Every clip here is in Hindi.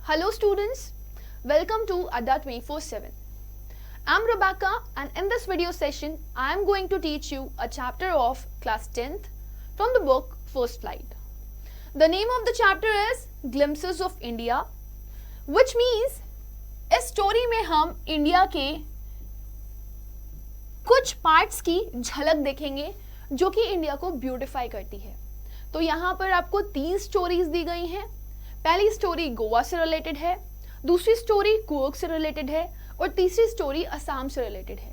Hello students, welcome to Adda 24/7. I'm Rebecca and in this video session I am going to teach you a chapter of class 10th from the book First Flight. The name of the chapter is Glimpses of India, which means इस स्टोरी में हम इंडिया के कुछ पार्ट्स की झलक देखेंगे जो कि इंडिया को ब्यूटिफाई करती है। तो यहाँ पर आपको 3 स्टोरीज दी गई हैं। पहली स्टोरी गोवा से रिलेटेड है, दूसरी स्टोरी कूर्ग से रिलेटेड है और तीसरी स्टोरी असम से रिलेटेड है।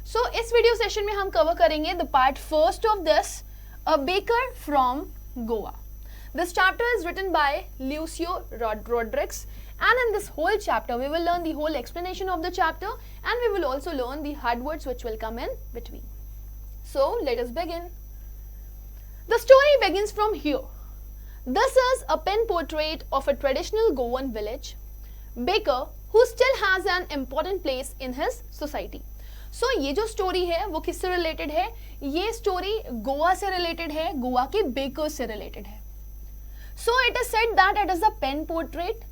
सो इस वीडियो सेशन में हम कवर करेंगे the part first of this, a baker from Goa. This chapter is written by Lucio Rodriguez, and in this whole chapter we will learn the whole explanation of the chapter and we will also learn the hard words which will come in between. So let us begin. The story begins from here. This is a pen portrait of a traditional Goan village baker who still has an important place in his society. So ये जो स्टोरी है वो किससे रिलेटेड है? ये स्टोरी गोवा से रिलेटेड है, गोवा के बेकर से रिलेटेड है. So it is said that it is a pen portrait.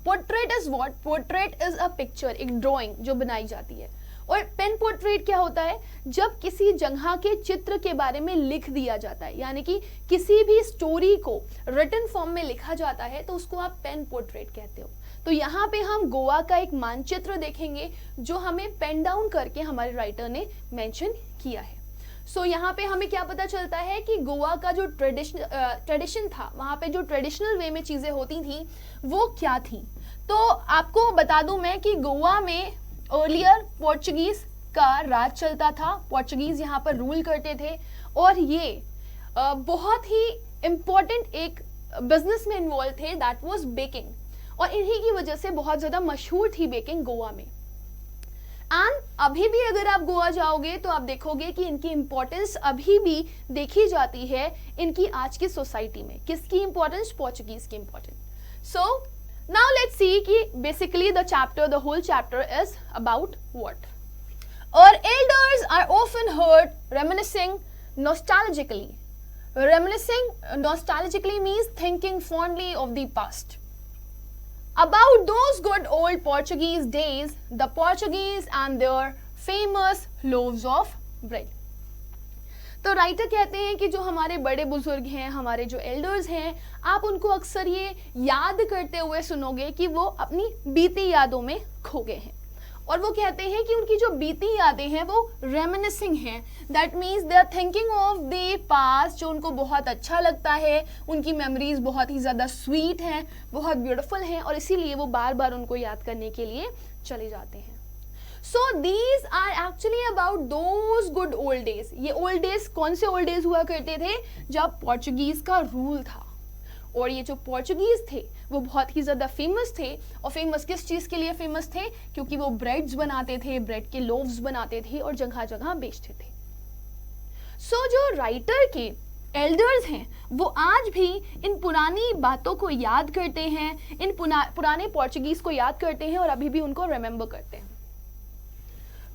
Portrait is what? Portrait is a picture, एक drawing जो बनाई जाती है. और पेन पोर्ट्रेट क्या होता है? जब किसी जगह के चित्र के बारे में लिख दिया जाता है, यानी कि किसी भी स्टोरी को रिटन फॉर्म में लिखा जाता है तो उसको आप पेन पोर्ट्रेट कहते हो. तो यहाँ पे हम गोवा का एक मानचित्र देखेंगे जो हमें पेन डाउन करके हमारे राइटर ने मेंशन किया है. सो यहाँ पे हमें क्या पता चलता है कि गोवा का जो ट्रेडिशन था, वहाँ पे जो ट्रेडिशनल वे में चीज़ें होती थी वो क्या थी. तो आपको बता दूं मैं कि गोवा में अर्लियर पोर्चुगीज का राज चलता था. पोर्चुगीज यहाँ पर रूल करते थे और ये बहुत ही इम्पोर्टेंट एक बिजनेस में इन्वॉल्व थे, दैट वाज बेकिंग. और इन्हीं की वजह से बहुत ज़्यादा मशहूर थी बेकिंग गोवा में. एंड अभी भी अगर आप गोवा जाओगे तो आप देखोगे कि इनकी इम्पोर्टेंस अभी भी देखी जाती है इनकी आज की सोसाइटी में. किसकी इम्पोर्टेंस? पोर्चुगीज की importance. So now let's see कि basically the whole chapter is about what? Our elders are often heard reminiscing nostalgically. Reminiscing nostalgically means thinking fondly of the past. About those good old Portuguese days, the Portuguese and their famous loaves of bread. तो राइटर कहते हैं कि जो हमारे बड़े बुजुर्ग हैं, हमारे जो एल्डर्स हैं, आप उनको अक्सर ये याद करते हुए सुनोगे कि वो अपनी बीती यादों में खो गए हैं. और वो कहते हैं कि उनकी जो बीती यादें हैं वो रेमिनिसिंग हैं. That means they are thinking of the past, जो उनको बहुत अच्छा लगता है. उनकी मेमोरीज बहुत ही ज़्यादा स्वीट हैं, बहुत ब्यूटीफुल हैं और इसीलिए वो बार बार उनको याद करने के लिए चले जाते हैं. So these are actually about those good old days. ये old days कौन से old days हुआ करते थे? जब पोर्चुगीज का रूल था. और ये जो पोर्चुगीज थे वो बहुत ही ज़्यादा फेमस थे. और फेमस किस चीज़ के लिए फेमस थे? क्योंकि वो ब्रेड्स बनाते थे, ब्रेड के लोव्स बनाते थे और जगह जगह बेचते थे. सो जो राइटर के एल्डर्स हैं वो आज भी इन पुरानी बातों को याद करते हैं, इन पुराने पोर्चुगीज को याद करते हैं और अभी भी उनको रिमेंबर करते हैं.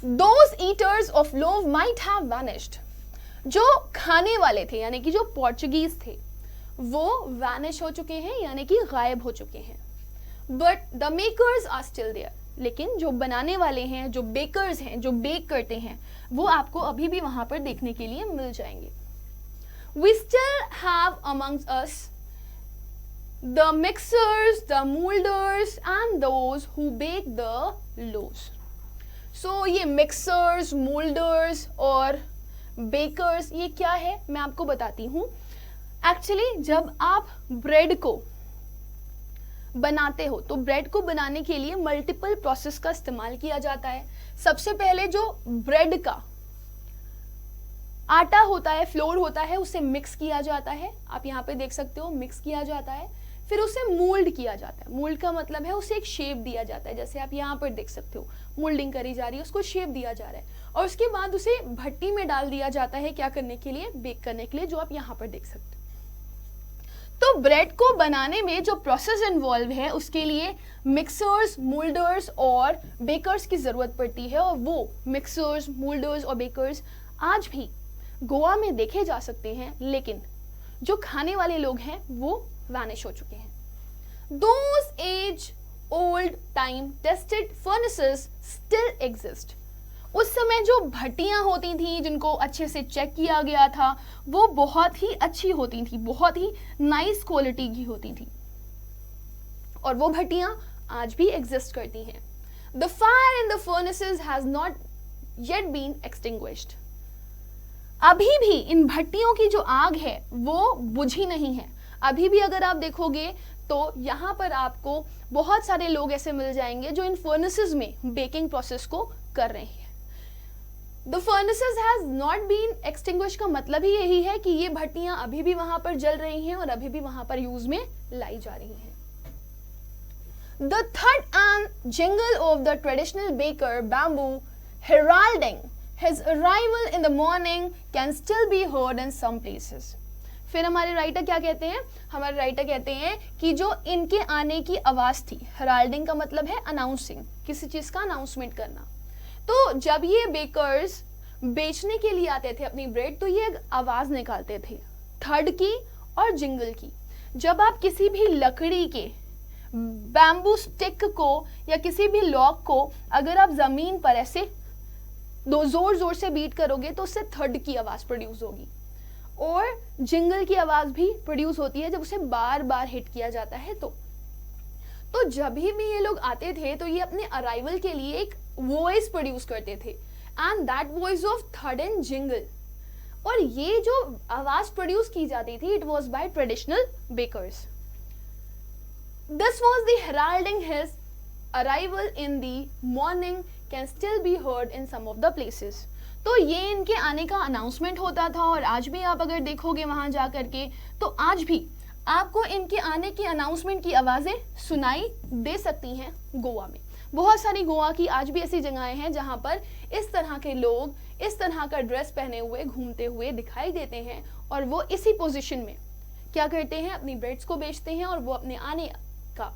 Those eaters of loaf might have vanished. जो खाने वाले थे यानी कि जो पोर्चुगीज थे वो वैनिश हो चुके हैं, यानी कि गायब हो चुके हैं. But the makers are still there. लेकिन जो बनाने वाले हैं, जो बेकर्स हैं, जो बेक करते हैं, वो आपको अभी भी वहां पर देखने के लिए मिल जाएंगे. We still have amongst us the mixers, the molders and those who bake the loaves. सो ये मिक्सर्स, मोल्डर्स और बेकर्स ये क्या है मैं आपको बताती हूँ. एक्चुअली जब आप ब्रेड को बनाते हो तो ब्रेड को बनाने के लिए मल्टीपल प्रोसेस का इस्तेमाल किया जाता है. सबसे पहले जो ब्रेड का आटा होता है, फ्लोर होता है, उसे मिक्स किया जाता है. आप यहाँ पे देख सकते हो मिक्स किया जाता है. फिर उसे मोल्ड किया जाता है. मोल्ड का मतलब है उसे एक शेप दिया जाता है. जैसे आप यहाँ पर देख सकते हो मोल्डिंग करी जा रही है, उसको शेप दिया जा रहा है. और उसके बाद उसे भट्टी में डाल दिया जाता है. क्या करने के लिए? बेक करने के लिए, जो आप यहाँ पर देख सकते हो. तो ब्रेड को बनाने में जो प्रोसेस इन्वॉल्व है उसके लिए मिक्सर्स, मोल्डर्स और बेकर्स की जरूरत पड़ती है. और वो मिक्सर्स, मोल्डर्स और बेकर्स आज भी गोवा में देखे जा सकते हैं, लेकिन जो खाने वाले लोग हैं वो वैनिश हो चुके हैं. Those age old time tested furnaces still exist. उस समय जो भट्टियां होती थी जिनको अच्छे से चेक किया गया था वो बहुत ही अच्छी होती थी, बहुत ही नाइस क्वालिटी की होती थी और वो भट्टियां आज भी एग्जिस्ट करती हैं. The fire in the furnaces has not yet been extinguished. अभी भी इन भट्टियों की जो आग है वो बुझी नहीं है. अभी भी अगर आप देखोगे तो यहाँ पर आपको बहुत सारे लोग ऐसे मिल जाएंगे जो इन फर्नेसेस में बेकिंग प्रोसेस को कर रहे हैं. The furnaces has not been extinguish का मतलब ही यही है कि ये भट्टियां अभी भी वहां पर जल रही हैं और अभी भी वहां पर यूज में लाई जा रही हैं. The third and jingle of the traditional baker bamboo heralding his arrival in the morning can still be heard in some places. फिर हमारे राइटर क्या कहते हैं? हमारे राइटर कहते हैं कि जो इनके आने की आवाज थी, heralding का मतलब है अनाउंसिंग, किसी चीज का अनाउंसमेंट करना. तो जब ये बेकर्स बेचने के लिए आते थे अपनी ब्रेड तो ये आवाज निकालते थे थर्ड की और जिंगल की. जब आप किसी भी लकड़ी के बैम्बू स्टिक को या किसी भी लॉग को अगर आप जमीन पर ऐसे दो जोर जोर से बीट करोगे तो उससे थर्ड की आवाज प्रोड्यूस होगी और जिंगल की आवाज भी प्रोड्यूस होती है जब उसे बार बार हिट किया जाता है. तो जब भी ये लोग आते थे तो ये अपने अराइवल के लिए एक वॉइस प्रोड्यूस करते थे एंड दैट वॉइस ऑफ थर्ड एंड जिंगल. और ये जो आवाज प्रोड्यूस की जाती थी it was by traditional bakers. This was the heralding his arrival in the morning can still be heard in some of the places. तो ये इनके आने का अनाउंसमेंट होता था और आज भी आप अगर देखोगे वहां जा करके तो आज भी आपको इनके आने की अनाउंसमेंट की आवाजें सुनाई दे सकती हैं गोवा में. बहुत सारी गोवा की आज भी ऐसी जगहें हैं जहां पर इस तरह के लोग इस तरह का ड्रेस पहने हुए घूमते हुए दिखाई देते हैं और वो इसी पोजीशन में क्या करते हैं, अपनी ब्रेड्स को बेचते हैं और वो अपने आने का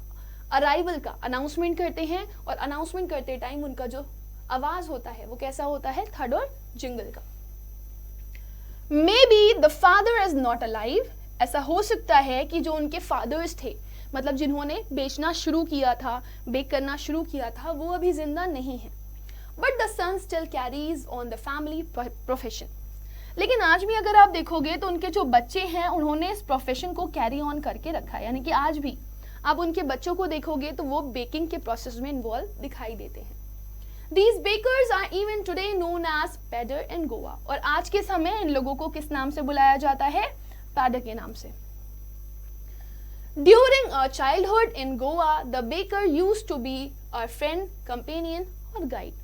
अराइवल का अनाउंसमेंट करते हैं और अनाउंसमेंट करते टाइम उनका जो आवाज होता है वो कैसा होता है, थर्ड और जिंगल का. May be the father is not alive. ऐसा हो सकता है कि जो उनके फादर्स थे मतलब जिन्होंने बेचना शुरू किया था, बेक करना शुरू किया था, वो अभी जिंदा नहीं है. But the son still carries on the family profession. लेकिन आज भी अगर आप देखोगे तो उनके जो बच्चे हैं उन्होंने इस प्रोफेशन को कैरी ऑन करके रखा है. यानी कि आज भी आप उनके बच्चों को देखोगे तो वो बेकिंग के प्रोसेस में इन्वॉल्व दिखाई देते हैं. These bakers are even today known as padder in Goa. और आज के समय इन लोगों को किस नाम से बुलाया जाता है? पैडर के नाम से. During our childhood in Goa, the baker used to be our friend, companion और guide.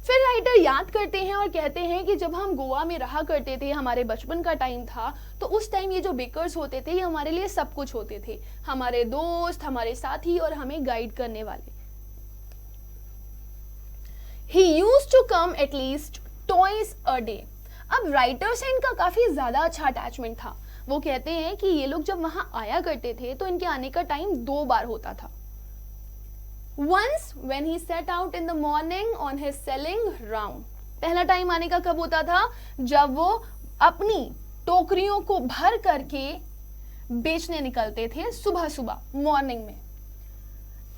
फिर राइटर याद करते हैं और कहते हैं कि जब हम गोवा में रहा करते थे, हमारे बचपन का टाइम था, तो उस टाइम ये जो बेकर्स होते थे ये हमारे लिए सब कुछ होते थे, हमारे दोस्त, हमारे साथी और हमें गाइड करने वाले. He used to come at least twice a day. अब राइटर से इनका काफी ज्यादा अच्छा अटैचमेंट था. वो कहते हैं कि ये लोग जब वहां आया करते थे तो इनके आने का टाइम 2 बार होता था. Once when he set out in the morning on his selling round. पहला टाइम आने का कब होता था? जब वो अपनी टोकरियों को भर करके बेचने निकलते थे सुबह सुबह मॉर्निंग में.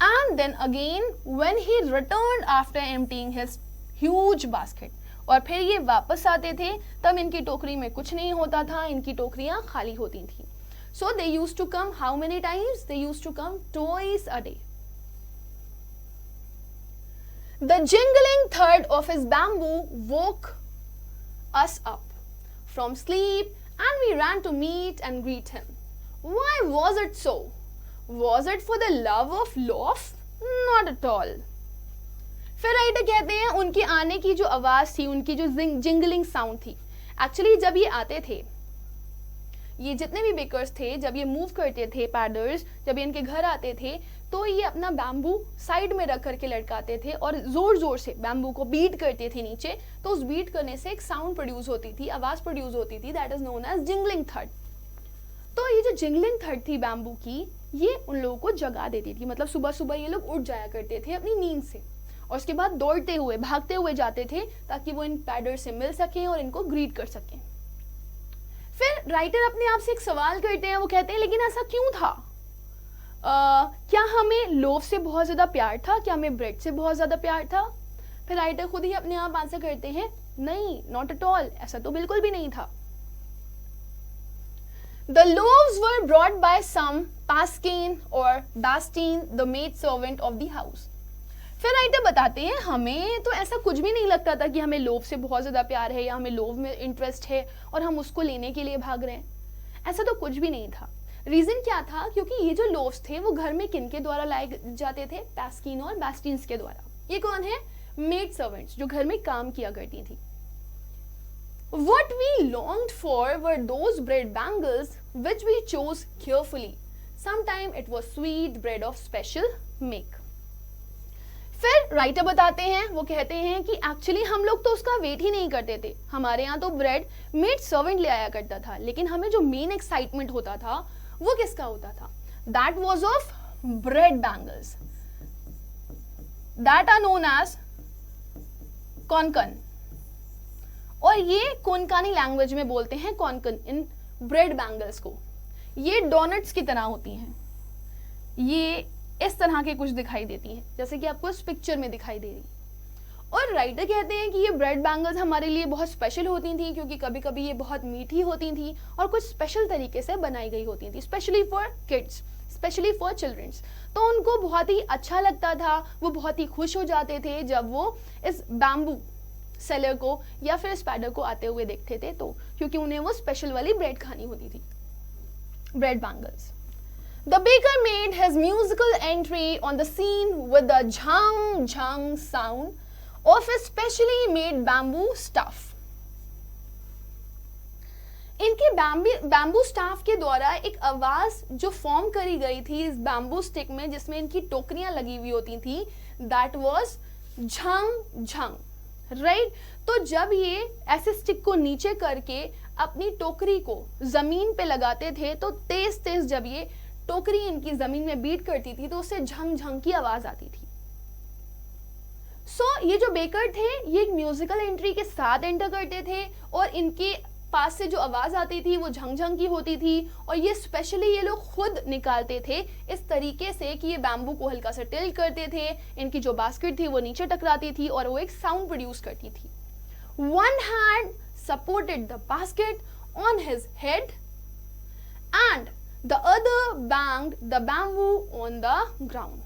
And then again when he returned after emptying his huge basket. और फिर ये वापस आते थे तब इनकी टोकरी में कुछ नहीं होता था, इनकी टोकरियां खाली होती थी. So they used to come how many times? They used to come twice a day. The jingling thud of his bamboo woke us up from sleep and we ran to meet and greet him. Why was it so? Was it for the love of loaf? Not at all. फिर राइटर कहते हैं उनके आने की जो आवाज थी, उनकी जो जिंगलिंग साउंड थी, एक्चुअली जब ये आते थे, ये जितने भी बेकर्स थे, जब ये मूव करते थे, पैडर्स जब ये इनके घर आते थे तो ये अपना बैम्बू साइड में रख करके लटकाते थे और जोर जोर से बैम्बू को बीट करते थे नीचे. तो उस बीट करने से एक साउंड प्रोड्यूस होती थी, आवाज प्रोड्यूस होती थी, that is known as jingling थर्ड. तो ये जो जिंगलिंग थर्ड थी बैम्बू की, ये उन लोगों को जगा देती थी. मतलब सुबह सुबह ये लोग उठ जाया करते थे अपनी नींद से और उसके बाद दौड़ते हुए भागते हुए जाते थे ताकि वो इन पैडर से मिल सकें और इनको ग्रीट कर सकें. फिर राइटर अपने आप से एक सवाल करते हैं. वो कहते हैं लेकिन ऐसा क्यों था? क्या हमें लोव से बहुत ज़्यादा प्यार था, क्या हमें ब्रेड से बहुत ज़्यादा प्यार था? फिर राइटर खुद ही अपने आप आंसर करते हैं, नहीं, नॉट एट ऑल, ऐसा तो बिल्कुल भी नहीं था। The loaves were brought by some Paskin or Bastien, the maid servant of the house. फिर राइटर बताते हैं, हमें तो ऐसा कुछ भी नहीं लगता था कि हमें लोव से बहुत ज़्यादा प्यार है या हमें लोव में इंटरेस्ट है और हम उसको लेने के लिए भाग रहे हैं। ऐसा तो कुछ भी नहीं था। रीज़न क्या था? क्योंकि ये जो लोव्स थे वो घर में किन के द्वारा लाए जाते थे? पैस्किन और बास्टिन्स के द्वारा। ये कौन है? मेड सर्वेंट्स, जो घर में काम किया करती थी। What we longed for were those bread bangles which we chose carefully. Sometime it was sweet bread of special make. फिर राइटर बताते हैं, वो कहते हैं कि एक्चुअली हम लोग तो उसका वेट ही नहीं करते थे। हमारे यहाँ तो ब्रेड मेड सर्वेंट ले आया करता था, लेकिन हमें जो मेन एक्साइटमेंट होता था वो किसका होता था? That was of bread bangles that are known as Konkan, और ये कोनकानी लैंग्वेज में बोलते हैं कॉनकन इन ब्रेड बैंगल्स को। ये डोनट्स की तरह होती हैं, ये इस तरह के कुछ दिखाई देती हैं, जैसे कि आपको इस पिक्चर में दिखाई दे रही। और राइटर कहते हैं कि ये ब्रेड बैंगल्स हमारे लिए बहुत स्पेशल होती थी, क्योंकि कभी कभी ये बहुत मीठी होती थी और कुछ स्पेशल तरीके से बनाई गई होती थी, specially for kids, specially for childrens. तो उनको बहुत ही अच्छा लगता था, वो बहुत ही खुश हो जाते थे जब वो इस बैम्बू सेलर को या फिर स्पाइडर को आते हुए देखते थे, तो क्योंकि उन्हें वो स्पेशल वाली ब्रेड खानी होती थी, bread bangles. The baker made his musical entry on the scene with the jhang jhang sound of his specially made bamboo staff. इनके बैम्बू स्टाफ के द्वारा एक आवाज जो फॉर्म करी गई थी इस बैम्बू स्टिक में, जिसमें इनकी टोकरियां लगी हुई होती थी, that was Jhang Jhang, right. तो जब ये ऐसे स्टिक को नीचे करके अपनी टोकरी को जमीन पे लगाते थे, तो तेज तेज जब ये टोकरी इनकी जमीन में बीट करती थी तो उससे झंग झंग की आवाज आती थी। ये जो बेकर थे ये एक म्यूजिकल एंट्री के साथ एंटर करते थे, और इनके पास से जो आवाज आती थी वो झंग झंग की होती थी, और ये स्पेशली ये लोग खुद निकालते थे इस तरीके से कि ये बैम्बू को हल्का सा टिल्ट करते थे, इनकी जो बास्केट थी वो नीचे टकराती थी और वो एक साउंड प्रोड्यूस करती थी। One hand supported the basket on his head and the other banged the bamboo on the ground.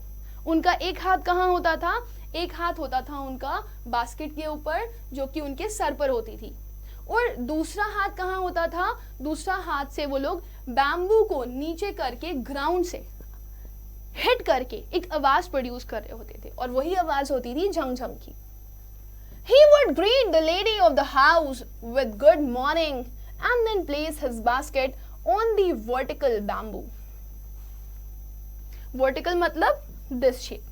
उनका एक हाथ कहाँ होता था? एक हाथ होता था उनका बास्केट के ऊपर, जो कि उनके सर पर होती थी, और दूसरा हाथ कहाँ होता था? दूसरा हाथ से वो लोग बैम्बू को नीचे करके ग्राउंड से हिट करके एक आवाज प्रोड्यूस कर रहे होते थे, और वही आवाज होती थी झंग झंग की। He would greet the lady of the house with good morning and then place his basket on the vertical bamboo. Vertical मतलब this shape.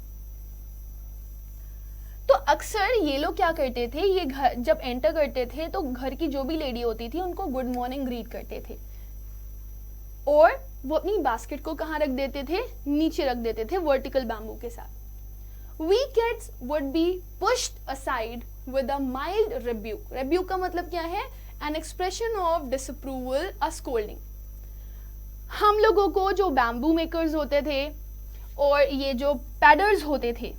तो अक्सर ये लोग क्या करते थे, ये घर जब एंटर करते थे तो घर की जो भी लेडी होती थी उनको गुड मॉर्निंग ग्रीट करते थे, और वो अपनी बास्केट को कहाँ रख देते थे? नीचे रख देते थे वर्टिकल बैम्बू के साथ। We kids would be pushed aside with a mild rebuke. Rebuke का मतलब क्या है? An expression of disapproval, a scolding. हम लोगों को जो बैम्बू मेकर्स होते थे और ये जो पैडर्स होते थे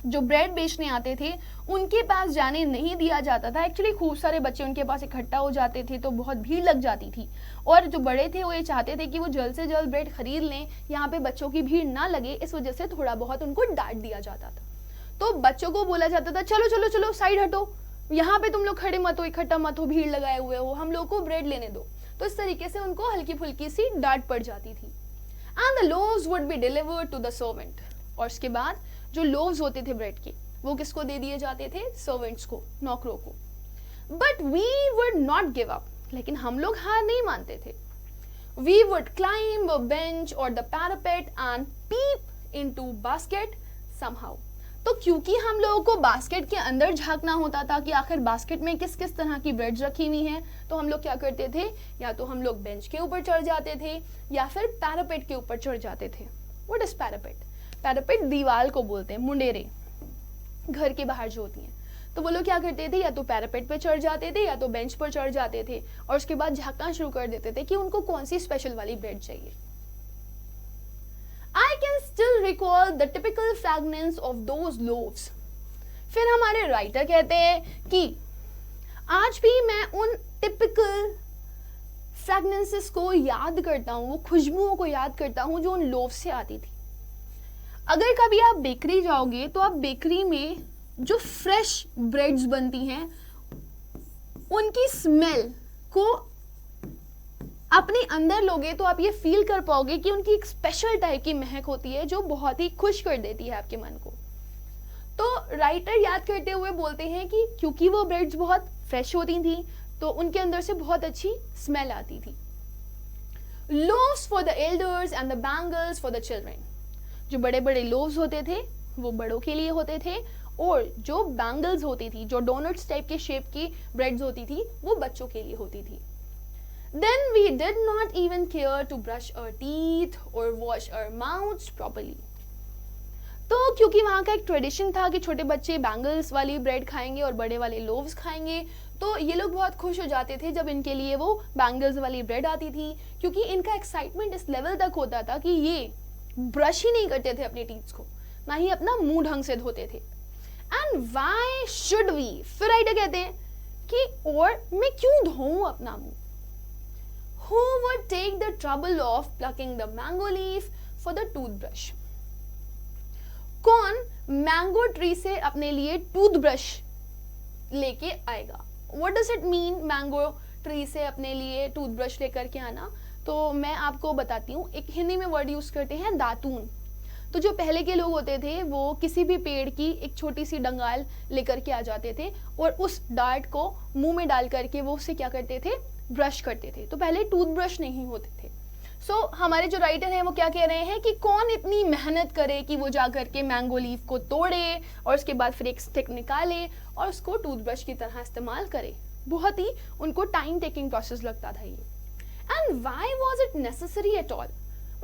जो ब्रेड बेचने आते थे, उनके पास जाने नहीं दिया जाता था। एक्चुअली खूब सारे बच्चे उनके पास इकट्ठा हो जाते थे तो बहुत भीड़ लग जाती थी, और जो बड़े थे वो ये चाहते थे कि वो जल्द से जल्द ब्रेड खरीद लें, यहाँ पे बच्चों की भीड़ ना लगे, इस वजह से थोड़ा बहुत उनको डांट दिया जाता था। तो बच्चों को बोला जाता था, चलो चलो चलो साइड हटो, यहाँ पे तुम लोग खड़े मत हो, इकट्ठा मत हो, भीड़ लगाए हुए हो, हम लोग को ब्रेड लेने दो। तो इस तरीके से उनको हल्की फुल्की सी डांट पड़ जाती थी। And the loaves would be delivered to the servant, और उसके बाद जो लोव्स होते थे ब्रेड के वो किसको दे दिए जाते थे? सर्वेंट्स को, नौकरों को। But we would not give up, लेकिन हम लोग हार नहीं मानते थे। We would climb a bench और the parapet and peep into basket somehow. तो क्योंकि हम लोगों को बास्केट के अंदर झांकना होता था कि आखिर बास्केट में किस किस तरह की ब्रेड्स रखी हुई हैं, तो हम लोग क्या करते थे? या तो हम लोग बेंच के ऊपर चढ़ जाते थे या फिर पैरापेट के ऊपर चढ़ जाते थे। What is parapet? पैरापेट दीवार को बोलते हैं, मुंडेरे घर के बाहर जो होती हैं। तो वो लोग क्या करते थे? या तो पैरापेट पे चढ़ जाते थे या तो बेंच पर चढ़ जाते थे, और उसके बाद झांकना शुरू कर देते थे कि उनको कौन सी स्पेशल वाली ब्रेड चाहिए। recall the typical fragrance of those loaves. फिर हमारे राइटर कहते हैं कि आज भी मैं उन टिपिकल फ्रेगनेंसेस को याद करता हूँ, वो खुशबुओं को याद करता हूँ जो उन लोव से आती थी। अगर कभी आप बेकरी जाओगे तो आप बेकरी में जो फ्रेश ब्रेड्स बनती हैं उनकी स्मेल को अपने अंदर लोगे तो आप ये फील कर पाओगे कि उनकी एक स्पेशल टाइप की महक होती है जो बहुत ही खुश कर देती है आपके मन को। तो राइटर याद करते हुए बोलते हैं कि क्योंकि वो ब्रेड्स बहुत फ्रेश होती थी तो उनके अंदर से बहुत अच्छी स्मेल आती थी। Loaves for the elders and the bangles for the children. जो बड़े बड़े लोव्स होते थे वो बड़ों के लिए होते थे और जो बैंगल्स होती थी, जो डोनट्स टाइप के शेप की ब्रेड्स होती थी, वो बच्चों के लिए होती थी। Then we did not even care to brush our teeth or wash our mouths properly. तो क्योंकि वहाँ का एक ट्रेडिशन था कि छोटे बच्चे बैंगल्स वाली ब्रेड खाएंगे और बड़े वाले लोव्स खाएंगे, तो ये लोग बहुत खुश हो जाते थे जब इनके लिए वो बैंगल्स वाली ब्रेड आती थी, क्योंकि इनका एक्साइटमेंट इस लेवल तक होता था कि ये ब्रश ही नहीं करते थे अपने टीथ्स को, ना ही अपना मुंह ढंग से धोते थे। एंड वाई शुड वी, फिर राइटर कहते हैं कि और मैं क्यों धोऊं अपना मुंह। Who would take the trouble of plucking the mango leaf for the toothbrush? कौन मैंगो ट्री से अपने लिए टूथब्रश लेके आएगा? What does it mean mango tree से अपने लिए टूथब्रश लेकर के आना? तो मैं आपको बताती हूँ, एक हिंदी में वर्ड यूज करते हैं दातून। तो जो पहले के लोग होते थे वो किसी भी पेड़ की एक छोटी सी डंगाल लेकर के आ जाते थे और उस डार्ट को मुंह में डाल करके वो उससे क्या करते थे, ब्रश करते थे। तो पहले टूथब्रश नहीं होते थे। सो हमारे जो राइटर हैं वो क्या कह रहे हैं कि कौन इतनी मेहनत करे कि वो जा करके मैंगो लीफ को तोड़े और उसके बाद फिर एक स्टिक निकाले और उसको टूथब्रश की तरह इस्तेमाल करे। बहुत ही उनको टाइम टेकिंग प्रोसेस लगता था ये। And why was it necessary at all?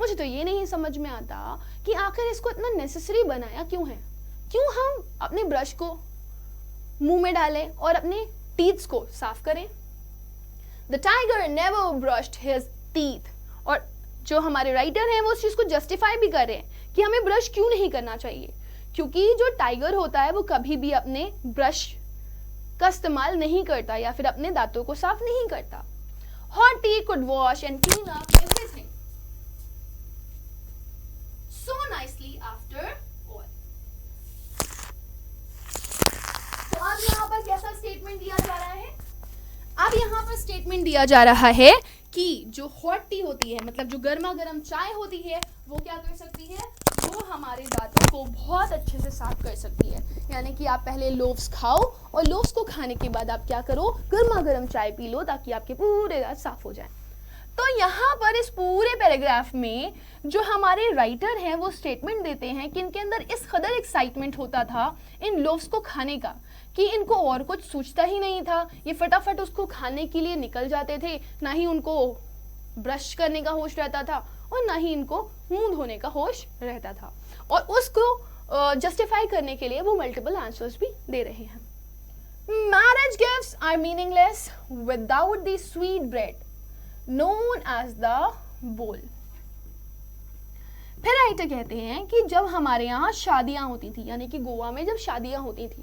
मुझे तो ये नहीं समझ में आता कि आखिर इसको इतना नेसेसरी बनाया क्यों है। क्यों हम अपने ब्रश को मुंह में डालें और अपने टीथ्स को साफ करें। The tiger never brushed his teeth. और जो हमारे राइटर हैं वो उस चीज को जस्टिफाई भी कर रहे हैं कि हमें ब्रश क्यों नहीं करना चाहिए, क्योंकि जो टाइगर होता है वो कभी भी अपने ब्रश का इस्तेमाल नहीं करता या फिर अपने दांतों को साफ नहीं करता। Hottie could wash and clean up everything so nicely after all. तो अब यहाँ पर कैसा स्टेटमेंट दिया जा रहा है? अब यहाँ पर स्टेटमेंट दिया जा रहा है कि जो हॉट टी होती है, मतलब जो गर्मा गर्म चाय होती है, वो क्या कर सकती है, वो हमारे दांतों को बहुत अच्छे से साफ कर सकती है। यानी कि आप पहले लोव्स खाओ और लोव्स को खाने के बाद आप क्या करो, गर्मा गर्म चाय पी लो ताकि आपके पूरे दांत साफ हो जाएं। तो यहाँ पर इस पूरे पैराग्राफ में जो हमारे राइटर हैं वो स्टेटमेंट देते हैं कि इनके अंदर इस कदर एक्साइटमेंट होता था इन लोव्स को खाने का कि इनको और कुछ सोचता ही नहीं था। ये फटाफट उसको खाने के लिए निकल जाते थे, ना ही उनको ब्रश करने का होश रहता था और ना ही इनको मुंह धोने का होश रहता था। और उसको जस्टिफाई करने के लिए वो मल्टीपल आंसर्स भी दे रहे हैं। Marriage gifts are meaningless without the sweet bread known as the bowl। फिर राइटर कहते हैं कि जब हमारे यहाँ शादियां होती थी, यानी कि गोवा में जब शादियां होती थी,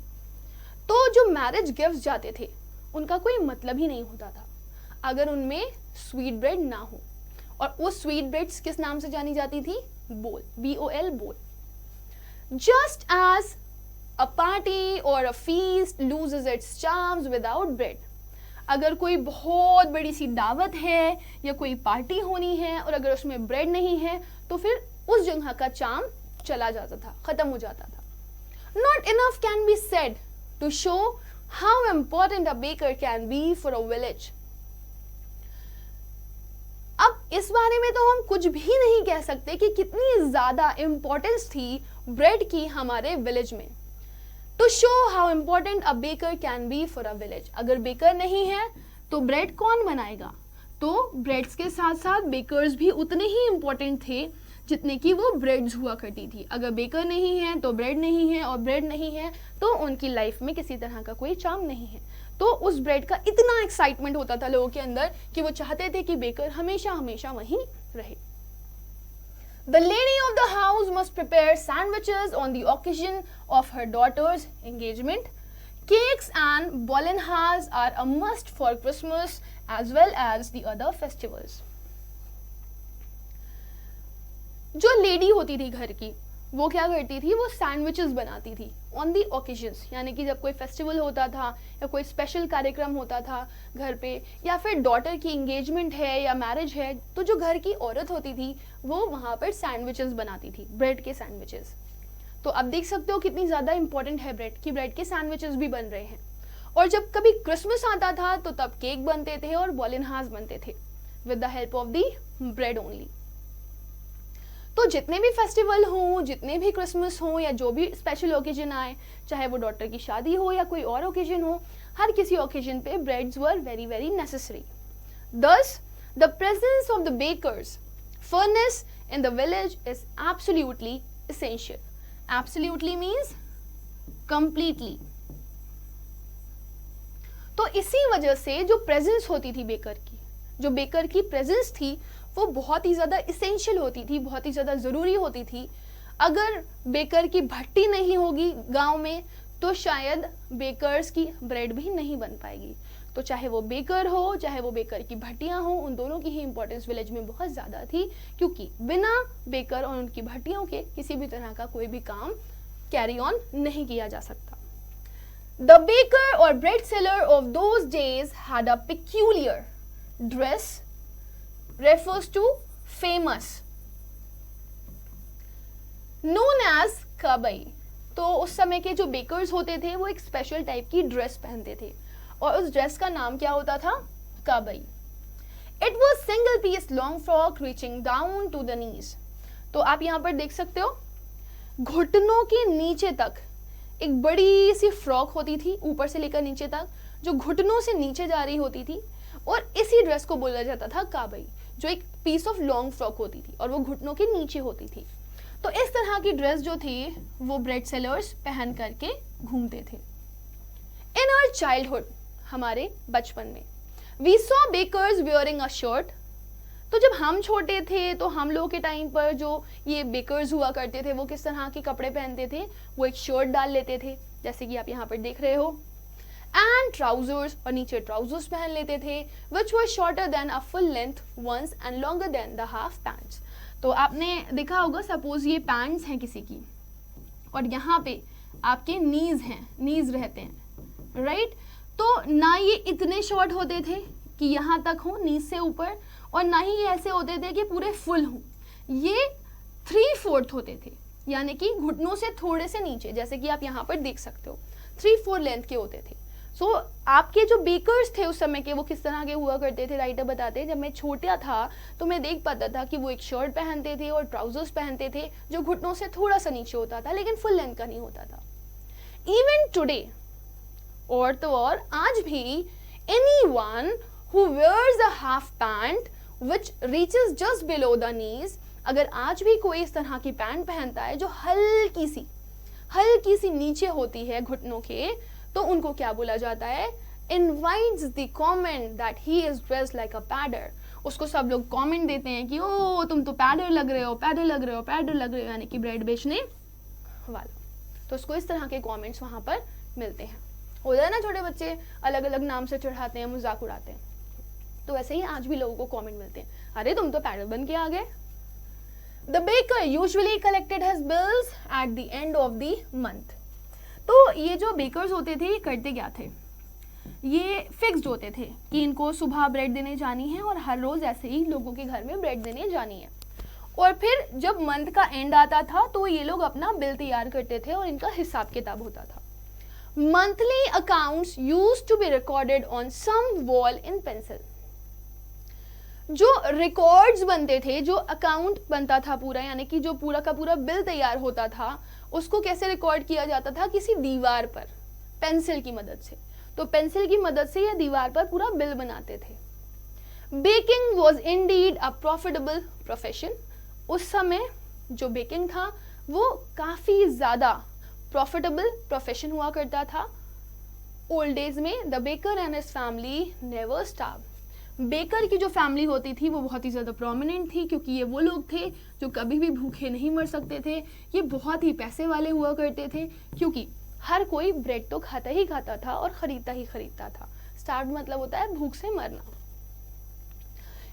तो जो मैरिज गिफ्ट्स जाते थे उनका कोई मतलब ही नहीं होता था अगर उनमें स्वीट ब्रेड ना हो। और वो स्वीट ब्रेड्स किस नाम से जानी जाती थी? बोल, BOL, बोल। जस्ट एज अ पार्टी और अ feast loses it's charms without bread. अगर कोई बहुत बड़ी सी दावत है या कोई पार्टी होनी है और अगर उसमें ब्रेड नहीं है तो फिर उस जगह का चार्म चला जाता था, खत्म हो जाता था। Not enough can be said to show how important a baker can be for a village. अब इस बारे में तो हम कुछ भी नहीं कह सकते कि कितनी ज्यादा इंपॉर्टेंस थी ब्रेड की हमारे विलेज में। To show how important a baker can be for a village. अगर बेकर नहीं है तो ब्रेड कौन बनाएगा? तो ब्रेड्स के साथ साथ बेकर्स भी उतने ही इंपॉर्टेंट थे जितने कि वो ब्रेड्स हुआ करती थी। अगर बेकर नहीं है तो ब्रेड नहीं है, और ब्रेड नहीं है तो उनकी लाइफ में किसी तरह का कोई चार्म नहीं है। तो उस ब्रेड का इतना एक्साइटमेंट होता था लोगों के अंदर कि वो चाहते थे कि बेकर हमेशा हमेशा वहीं रहे। The lady of the house must prepare sandwiches on the occasion of her daughter's engagement. Cakes and bollenhas are a must for Christmas as well as the other festivals. जो लेडी होती थी घर की, वो क्या करती थी, वो सैंडविचेस बनाती थी ऑन दी ओकेजन्स, यानी कि जब कोई फेस्टिवल होता था या कोई स्पेशल कार्यक्रम होता था घर पे, या फिर डॉटर की इंगेजमेंट है या मैरिज है, तो जो घर की औरत होती थी वो वहाँ पर सैंडविचेस बनाती थी, ब्रेड के सैंडविचेस। तो अब देख सकते हो कितनी ज़्यादा इंपॉर्टेंट है ब्रेड, कि ब्रेड के सैंडविचेस भी बन रहे हैं। और जब कभी क्रिसमस आता था तो तब केक बनते थे और बॉलिनहास बनते थे with the help of the bread only. तो जितने भी फेस्टिवल हों, जितने भी क्रिसमस हो या जो भी स्पेशल ओकेजन आए, चाहे वो डॉटर की शादी हो या कोई और ओकेजन हो, हर किसी ओकेजन पे breads were very very necessary. Thus, the presence of the bakers furnace in the village is absolutely essential. Absolutely means completely. तो इसी वजह से जो प्रेजेंस होती थी बेकर की, जो बेकर की प्रेजेंस थी, वो बहुत ही ज़्यादा इसेंशियल होती थी, बहुत ही ज़्यादा ज़रूरी होती थी। अगर बेकर की भट्टी नहीं होगी गांव में तो शायद बेकर्स की ब्रेड भी नहीं बन पाएगी। तो चाहे वो बेकर हो, चाहे वो बेकर की भट्टियाँ हो, उन दोनों की ही इंपॉर्टेंस विलेज में बहुत ज़्यादा थी, क्योंकि बिना बेकर और उनकी भट्टियों के किसी भी तरह का कोई भी काम कैरी ऑन नहीं किया जा सकता। The baker or bread seller of those days had a peculiar dress refers to famous known as kabai। तो उस समय के जो बेकर्स होते थे वो एक स्पेशल टाइप की ड्रेस पहनते थे और उस ड्रेस का नाम क्या होता था, काबई। It was single piece long frock reaching down to the knees. तो आप यहाँ पर देख सकते हो घुटनों के नीचे तक एक बड़ी सी फ्रॉक होती थी, ऊपर से लेकर नीचे तक, जो घुटनों से नीचे जा रही होती थी, और इसी ड्रेस को बोला जाता था काबई, जो एक पीस ऑफ लॉन्ग फ्रॉक होती थी और वो घुटनों के नीचे होती थी। तो इस तरह की ड्रेस जो थी वो ब्रेड सेलर्स पहन करके घूमते थे। इन आवर चाइल्डहुड, हमारे बचपन में, we saw bakers wearing a shirt. तो जब हम छोटे थे तो हम लोग के टाइम पर जो ये बेकर्स हुआ करते थे वो किस तरह के कपड़े पहनते थे, वो एक शर्ट डाल लेते थे जैसे कि आप यहाँ पर देख रहे हो, एंड ट्राउजर्स, और नीचे ट्राउजर्स पहन लेते थे, which were shorter than a full length ones and longer than the half pants. तो आपने देखा होगा, सपोज ये पैंट्स हैं किसी की और यहाँ पे आपके नीज हैं, नीज रहते हैं, राइट। तो ना ये इतने शॉर्ट होते थे कि यहाँ तक हो नीज से ऊपर, और ना ही ये ऐसे होते थे कि पूरे फुल हों। ये 3/4 होते थे, यानी कि घुटनों से थोड़े से नीचे, जैसे कि आप यहाँ पर देख सकते हो 3/4 लेंथ के होते थे। सो आपके जो बेकर्स थे उस समय के, वो किस तरह के हुआ करते थे, राइटर बताते हैं, जब मैं छोटा था तो मैं देख पाता था कि वो एक शर्ट पहनते थे और ट्राउजर्स पहनते थे जो घुटनों से थोड़ा सा नीचे होता था, लेकिन फुल लेंथ का नहीं होता था। इवन टुडे, और तो और आज भी, anyone who wears a half pant which reaches just below the knees, अगर आज भी कोई इस तरह की पैंट पहनता है जो हल्की सी नीचे होती है घुटनों के, तो उनको क्या बोला जाता है, invites the comment that he is dressed like a padder। उसको सब लोग कमेंट देते हैं कि ओ तुम तो पैडर लग रहे हो, पैडर लग रहे हो, पैडर लग रहे हो, यानी कि ब्रेड बेचने वाला। तो उसको इस तरह के कमेंट्स वहाँ पर मिलते हैं। होता है ना, छोटे बच्चे अलग अलग नाम से चढ़ाते हैं, मजाक उड़ाते हैं, तो वैसे ही आज भी लोगों को कमेंट मिलते हैं, अरे तुम तो पैडर बन के आ गए। The baker usually collected his bills at the end of the month। तो ये जो बेकर्स होते थे ये करते क्या थे, ये फिक्स्ड होते थे कि इनको सुबह ब्रेड देने जानी है और हर रोज ऐसे ही लोगों के घर में ब्रेड देने जानी है। और फिर जब मंथ का एंड आता था तो ये लोग अपना बिल तैयार करते थे और इनका हिसाब किताब होता था। Monthly accounts used to be recorded on some wall in pencil. जो रिकॉर्ड्स बनते थे, जो अकाउंट बनता था पूरा, यानी कि जो पूरा का पूरा बिल तैयार होता था, उसको कैसे रिकॉर्ड किया जाता था, किसी दीवार पर पेंसिल की मदद से। तो पेंसिल की मदद से या दीवार पर पूरा बिल बनाते थे। Baking was indeed a profitable profession. उस समय जो बेकिंग था वो काफी ज्यादा प्रॉफिटेबल प्रोफेशन हुआ करता था। ओल्ड डेज में the baker and his family never starve. Baker की जो फैमिली होती थी वो बहुत ही ज़्यादा प्रोमिनेंट थी, क्योंकि ये वो लोग थे जो कभी भी भूखे नहीं मर सकते थे। ये बहुत ही पैसे वाले हुआ करते थे, क्योंकि हर कोई ब्रेड तो खाता ही खाता था और ख़रीदता ही ख़रीदता था। स्टार्व मतलब होता है भूख से मरना।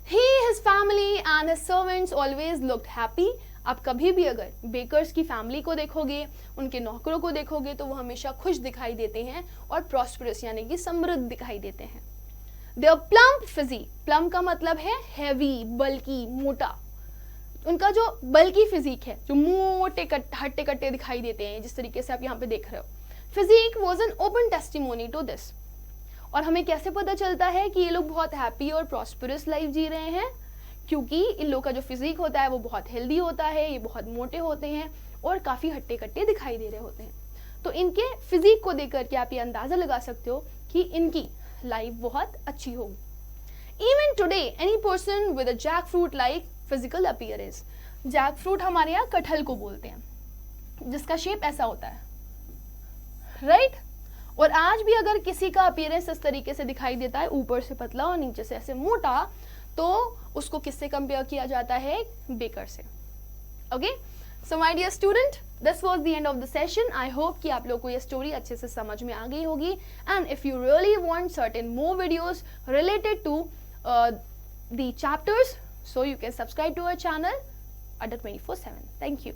He, his family and his servants always looked happy. आप कभी भी अगर बेकर्स की फैमिली को देखोगे, उनके नौकरों को देखोगे, तो वो हमेशा खुश दिखाई देते हैं और प्रॉस्परस यानी कि समृद्ध दिखाई देते हैं। Their plump physique, प्लम का मतलब है हैवी, बल्कि, मोटा। उनका जो बल्कि फिजिक है, जो मोटे हट्टे कट्टे दिखाई देते हैं, जिस तरीके से आप यहाँ पे देख रहे हो, physique was an open testimony to this. और हमें कैसे पता चलता है कि ये लोग बहुत हैप्पी और प्रॉस्परस लाइफ जी रहे हैं? क्योंकि इन लोग का जो फिजिक होता है वो बहुत हेल्दी होता है, ये बहुत मोटे होते हैं और काफ़ी हट्टे कट्टे दिखाई दे रहे होते हैं। तो इनके फिजिक को देख करके आप ये अंदाज़ा लगा सकते हो कि इनकी लाइफ बहुत अच्छी होगी। Even today any person with a jackfruit like physical appearance, jackfruit हमारे यहाँ कटहल को बोलते हैं, जिसका शेप ऐसा होता है, राइट? और आज भी अगर किसी का अपीयरेंस इस तरीके से दिखाई देता है, ऊपर से पतला और नीचे से ऐसे मोटा, तो उसको किससे कंपेयर किया जाता है? बेकर से। Okay, so my dear student, this was the end of the session. I hope कि आप लोग को ये स्टोरी अच्छे से समझ में आ गई होगी। And if you really want certain more videos related to the chapters, so you can subscribe to our channel under 24/7. Thank you.